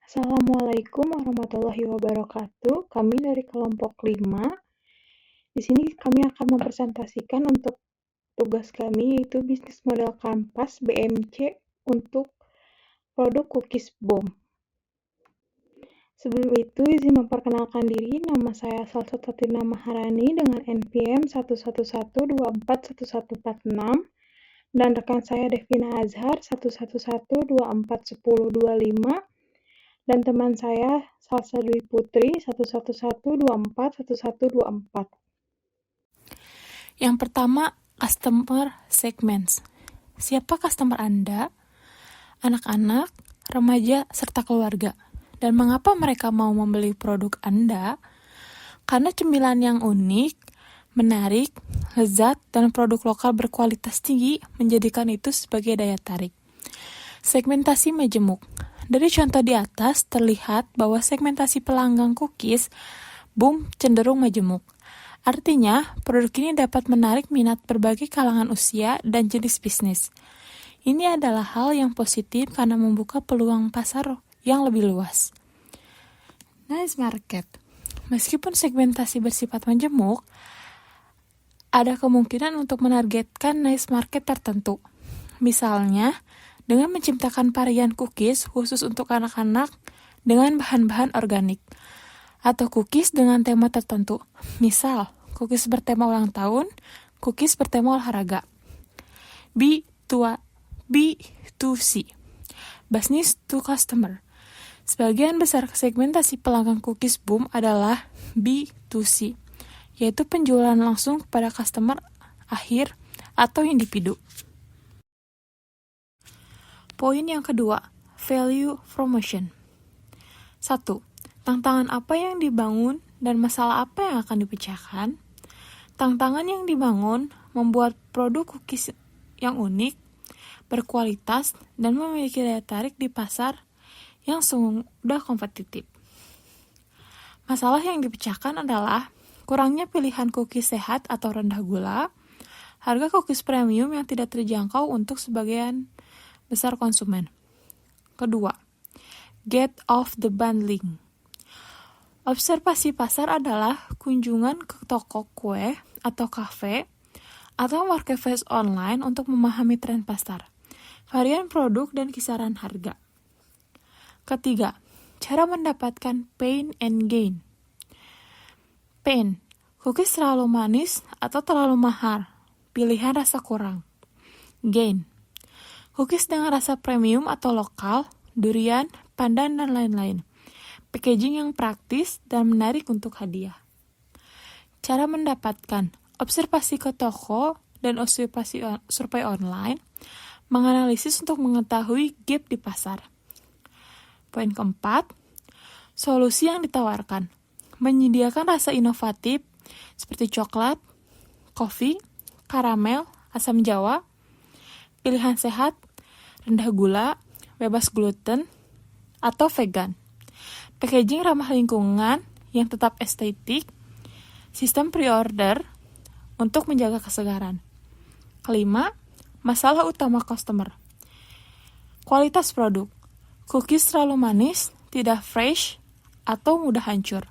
Assalamualaikum warahmatullahi wabarakatuh. Kami dari kelompok 5. Di sini kami akan mempresentasikan untuk tugas kami, yaitu bisnis model kanvas BMC untuk produk cookies BOM. Sebelum itu, izin memperkenalkan diri. Nama saya Salsatatina Maharani dengan NPM 111241146 dan rekan saya Devina Azhar 111241025 dan teman saya Salsa Dwi Putri 111241124. Yang pertama, customer segments. Siapa customer Anda? Anak-anak, remaja, serta keluarga. Dan mengapa mereka mau membeli produk Anda? Karena cemilan yang unik, menarik, lezat, dan produk lokal berkualitas tinggi menjadikan itu sebagai daya tarik. Segmentasi majemuk. Dari contoh di atas terlihat bahwa segmentasi pelanggan cookies BOM cenderung majemuk. Artinya, produk ini dapat menarik minat berbagai kalangan usia dan jenis bisnis. Ini adalah hal yang positif karena membuka peluang pasar yang lebih luas. Niche market. Meskipun segmentasi bersifat majemuk, ada kemungkinan untuk menargetkan niche market tertentu. Misalnya, dengan menciptakan varian cookies khusus untuk anak-anak dengan bahan-bahan organik, atau cookies dengan tema tertentu. Misal, cookies bertema ulang tahun, cookies bertema olahraga. B2C, business to customer. Sebagian besar segmentasi pelanggan cookies BOM adalah B2C, yaitu penjualan langsung kepada customer akhir atau individu. Poin yang kedua, value promotion. 1. Tantangan apa yang dibangun dan masalah apa yang akan dipecahkan? Tantangan yang dibangun membuat produk cookies yang unik, berkualitas, dan memiliki daya tarik di pasar yang sudah kompetitif. Masalah yang dipecahkan adalah kurangnya pilihan cookies sehat atau rendah gula, harga cookies premium yang tidak terjangkau untuk sebagian besar konsumen. Kedua, get off the bundling. Observasi pasar adalah kunjungan ke toko kue atau kafe atau marketplace online untuk memahami tren pasar, varian produk, dan kisaran harga. Ketiga, cara mendapatkan pain and gain. Pain, cookies terlalu manis atau terlalu mahal, pilihan rasa kurang. Gain, cookies dengan rasa premium atau lokal, durian, pandan, dan lain-lain. Packaging yang praktis dan menarik untuk hadiah. Cara mendapatkan, observasi ke toko dan observasi survei online, menganalisis untuk mengetahui gap di pasar. Poin keempat, solusi yang ditawarkan, menyediakan rasa inovatif seperti coklat, kopi, karamel, asam jawa, pilihan sehat, rendah gula, bebas gluten, atau vegan. Packaging ramah lingkungan yang tetap estetik, sistem pre-order untuk menjaga kesegaran. Kelima, masalah utama customer. Kualitas produk. Cookies terlalu manis, tidak fresh, atau mudah hancur.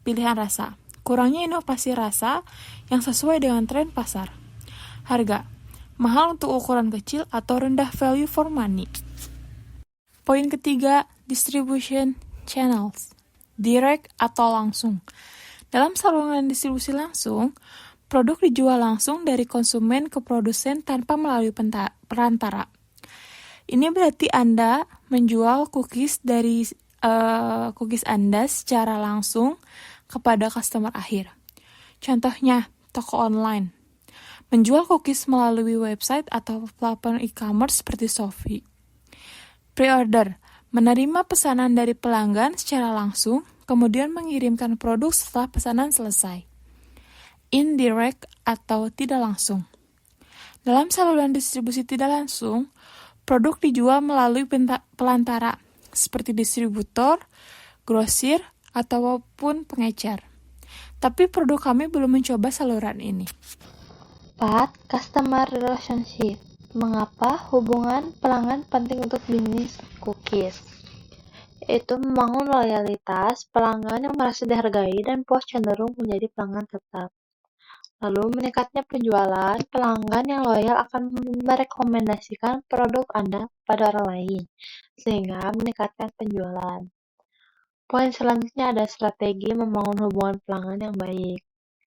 Pilihan rasa. Kurangnya inovasi rasa yang sesuai dengan tren pasar. Harga. Mahal untuk ukuran kecil atau rendah value for money. Poin ketiga, distribution channels. Direct atau langsung. Dalam saluran distribusi langsung, produk dijual langsung dari konsumen ke produsen tanpa melalui perantara. Ini berarti Anda menjual cookies dari cookies Anda secara langsung kepada customer akhir. Contohnya, toko online. Menjual cookies melalui website atau platform e-commerce seperti Shopee. Pre-order, menerima pesanan dari pelanggan secara langsung, kemudian mengirimkan produk setelah pesanan selesai. Indirect atau tidak langsung. Dalam saluran distribusi tidak langsung, produk dijual melalui pelantara, seperti distributor, grosir, ataupun pengecer. Tapi produk kami belum mencoba saluran ini. 4. Customer relationship. Mengapa hubungan pelanggan penting untuk bisnis cookies? yaitu membangun loyalitas pelanggan yang merasa dihargai dan puas cenderung menjadi pelanggan tetap. Lalu meningkatnya penjualan, pelanggan yang loyal akan merekomendasikan produk Anda pada orang lain, sehingga meningkatkan penjualan. Poin selanjutnya ada strategi membangun hubungan pelanggan yang baik.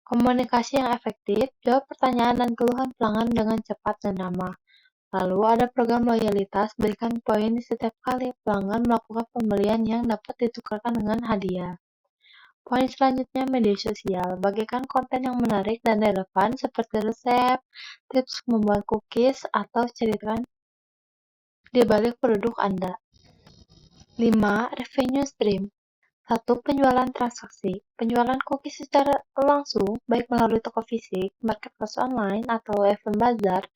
Komunikasi yang efektif, jawab pertanyaan dan keluhan pelanggan dengan cepat dan ramah. Lalu ada program loyalitas, berikan poin di setiap kali pelanggan melakukan pembelian yang dapat ditukarkan dengan hadiah. Poin selanjutnya media sosial, bagikan konten yang menarik dan relevan seperti resep, tips membuat cookies, atau ceritakan di balik produk Anda. 5. Revenue stream. 1. Penjualan transaksi. Penjualan cookies secara langsung, baik melalui toko fisik, marketplace online, atau event bazar.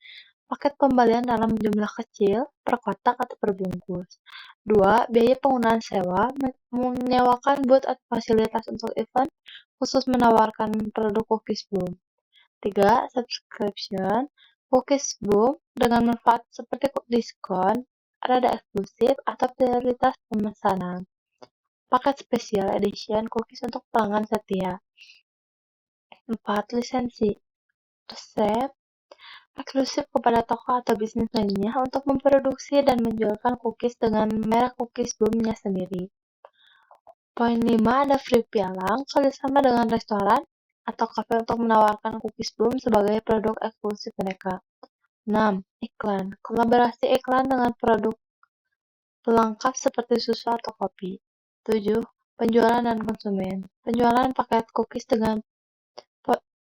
Paket pembelian dalam jumlah kecil, per kotak atau per bungkus. 2. Biaya penggunaan sewa, menyewakan booth atau fasilitas untuk event, khusus menawarkan produk Cookies Boom. 3. Subscription, Cookies Boom dengan manfaat seperti diskon, rada eksklusif, atau prioritas pemesanan. Paket Special Edition Cookies untuk pelanggan setia. 4. Lisensi, resep, eksklusif kepada toko atau bisnis lainnya untuk memproduksi dan menjualkan cookies dengan merek Cookies Boom-nya sendiri. Poin 5 ada free pialang, kerjasama dengan restoran atau kafe untuk menawarkan Cookies Boom sebagai produk eksklusif mereka. 6. Iklan, kolaborasi iklan dengan produk pelengkap seperti susu atau kopi. 7. Penjualan dan konsumen, penjualan paket cookies dengan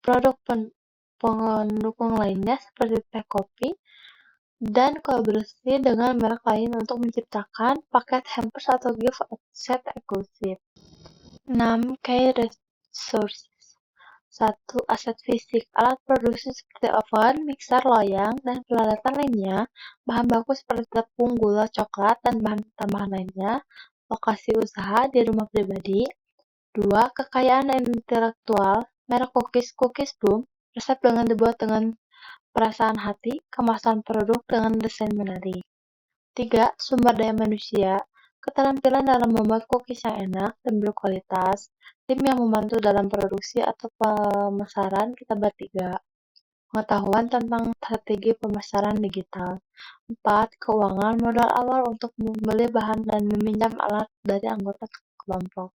produk pendukung lainnya seperti teh kopi, dan kolaborasi dengan merek lain untuk menciptakan paket hampers atau gift set eksklusif. 6. Key resources. 1. Aset fisik, alat produksi seperti oven, mixer, loyang, dan peralatan lainnya, bahan baku seperti tepung, gula, coklat, dan bahan tambahan lainnya, lokasi usaha di rumah pribadi. 2. Kekayaan intelektual, merek Cookies Boom, resep dengan dibuat dengan perasaan hati, kemasan produk dengan desain menarik. 3. Sumber daya manusia, keterampilan dalam membuat cookies yang enak dan berkualitas, tim yang membantu dalam produksi atau pemasaran kita bertiga. Pengetahuan tentang strategi pemasaran digital. 4. Keuangan, modal awal untuk membeli bahan dan meminjam alat dari anggota kelompok.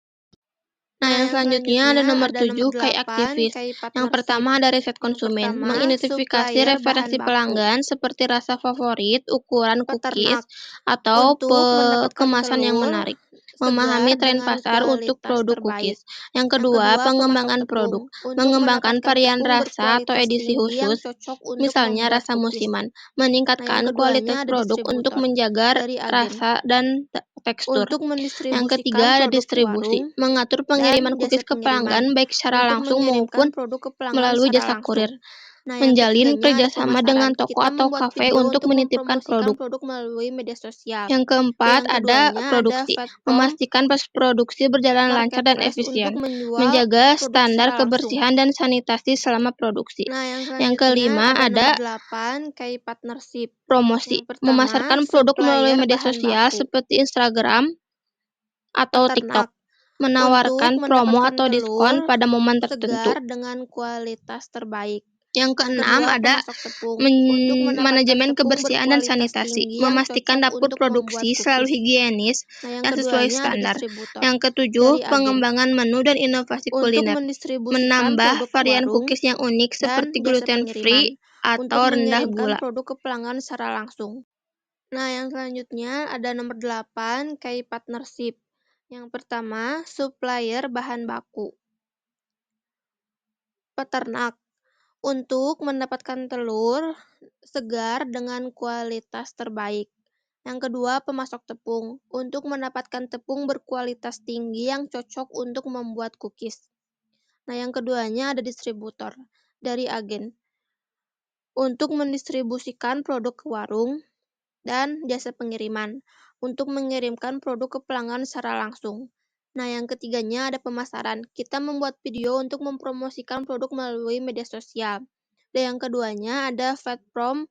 Nah, yang selanjutnya ada nomor 7, key aktivis. Yang pertama ada riset konsumen, mengidentifikasi referensi pelanggan seperti rasa favorit, ukuran cookies, atau kemasan yang menarik. Memahami tren pasar untuk produk cookies. Yang kedua, pengembangan produk, mengembangkan varian rasa atau edisi khusus, misalnya rasa musiman, meningkatkan kualitas produk untuk menjaga rasa dan tekstur. Yang ketiga ada distribusi, mengatur pengiriman cookies ke pelanggan baik secara langsung maupun melalui jasa kurir. Menjalin kerjasama dengan toko atau kafe untuk menitipkan produk. Yang keempat ada produksi, memastikan proses produksi berjalan lancar dan efisien, menjaga standar kebersihan dan sanitasi selama produksi. Yang kelima ada promosi, memasarkan produk melalui media sosial seperti Instagram atau TikTok, menawarkan promo atau diskon pada momen tertentu. Yang keenam ada manajemen kebersihan dan sanitasi, memastikan dapur produksi selalu higienis dan sesuai standar. Yang ketujuh, pengembangan menu dan inovasi kuliner, menambah varian cookies yang unik seperti gluten free atau rendah gula. Nah, yang selanjutnya ada nomor 8, key partnership. Yang pertama, supplier bahan baku. Peternak, untuk mendapatkan telur segar dengan kualitas terbaik. Yang kedua, pemasok tepung, untuk mendapatkan tepung berkualitas tinggi yang cocok untuk membuat cookies. Nah, yang keduanya ada distributor, dari agen, untuk mendistribusikan produk ke warung, dan jasa pengiriman, untuk mengirimkan produk ke pelanggan secara langsung. Nah, yang ketiganya ada pemasaran. Kita membuat video untuk mempromosikan produk melalui media sosial. Dan yang keduanya ada platform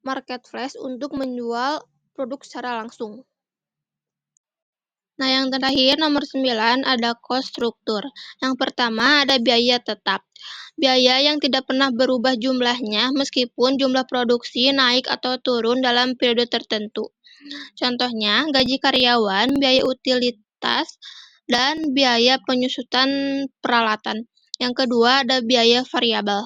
marketplace untuk menjual produk secara langsung. Nah, yang terakhir nomor 9 ada cost struktur. Yang pertama ada biaya tetap. Biaya yang tidak pernah berubah jumlahnya meskipun jumlah produksi naik atau turun dalam periode tertentu. Contohnya, gaji karyawan, biaya utilitas, dan biaya penyusutan peralatan. Yang kedua ada biaya variabel.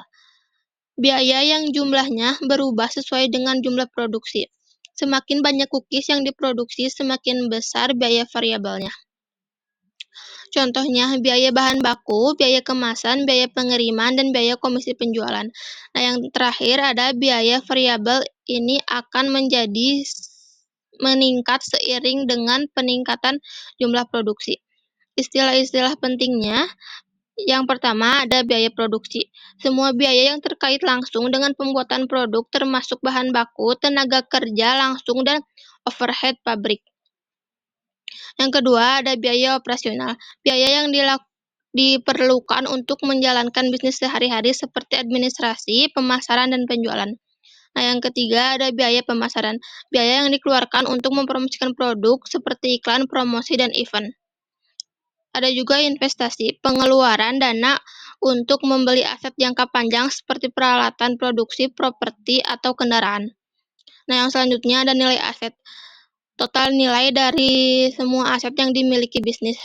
Biaya yang jumlahnya berubah sesuai dengan jumlah produksi. Semakin banyak cookies yang diproduksi, semakin besar biaya variabelnya. Contohnya, biaya bahan baku, biaya kemasan, biaya pengiriman, dan biaya komisi penjualan. Nah, yang terakhir ada biaya variabel ini akan meningkat seiring dengan peningkatan jumlah produksi. Istilah-istilah pentingnya, yang pertama ada biaya produksi. Semua biaya yang terkait langsung dengan pembuatan produk termasuk bahan baku, tenaga kerja langsung, dan overhead pabrik. Yang kedua ada biaya operasional. Biaya yang diperlukan untuk menjalankan bisnis sehari-hari seperti administrasi, pemasaran, dan penjualan. Nah, yang ketiga ada biaya pemasaran. Biaya yang dikeluarkan untuk mempromosikan produk seperti iklan, promosi, dan event. Ada juga investasi, pengeluaran dana untuk membeli aset jangka panjang seperti peralatan produksi, properti, atau kendaraan. Nah, yang selanjutnya ada nilai aset. Total nilai dari semua aset yang dimiliki bisnis.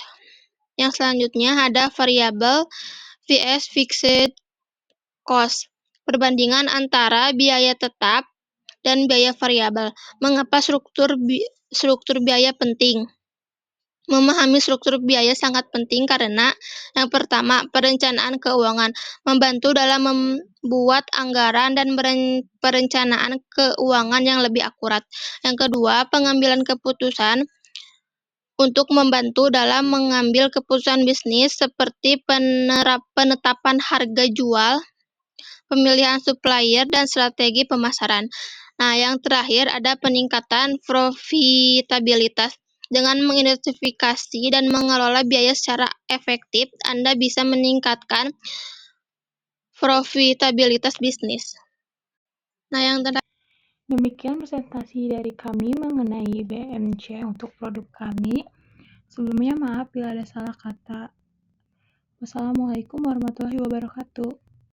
Yang selanjutnya ada variabel vs fixed cost. Perbandingan antara biaya tetap dan biaya variabel. Mengapa struktur biaya penting? Memahami struktur biaya sangat penting karena yang pertama, perencanaan keuangan, membantu dalam membuat anggaran dan perencanaan keuangan yang lebih akurat. Yang kedua, pengambilan keputusan untuk membantu dalam mengambil keputusan bisnis seperti penetapan harga jual, pemilihan supplier, dan strategi pemasaran. Nah, yang terakhir ada peningkatan profitabilitas. Dengan mengidentifikasi dan mengelola biaya secara efektif, Anda bisa meningkatkan profitabilitas bisnis. Nah, yang terakhir Demikian presentasi dari kami mengenai BMC untuk produk kami. Sebelumnya maaf bila ada salah kata. Wassalamualaikum warahmatullahi wabarakatuh.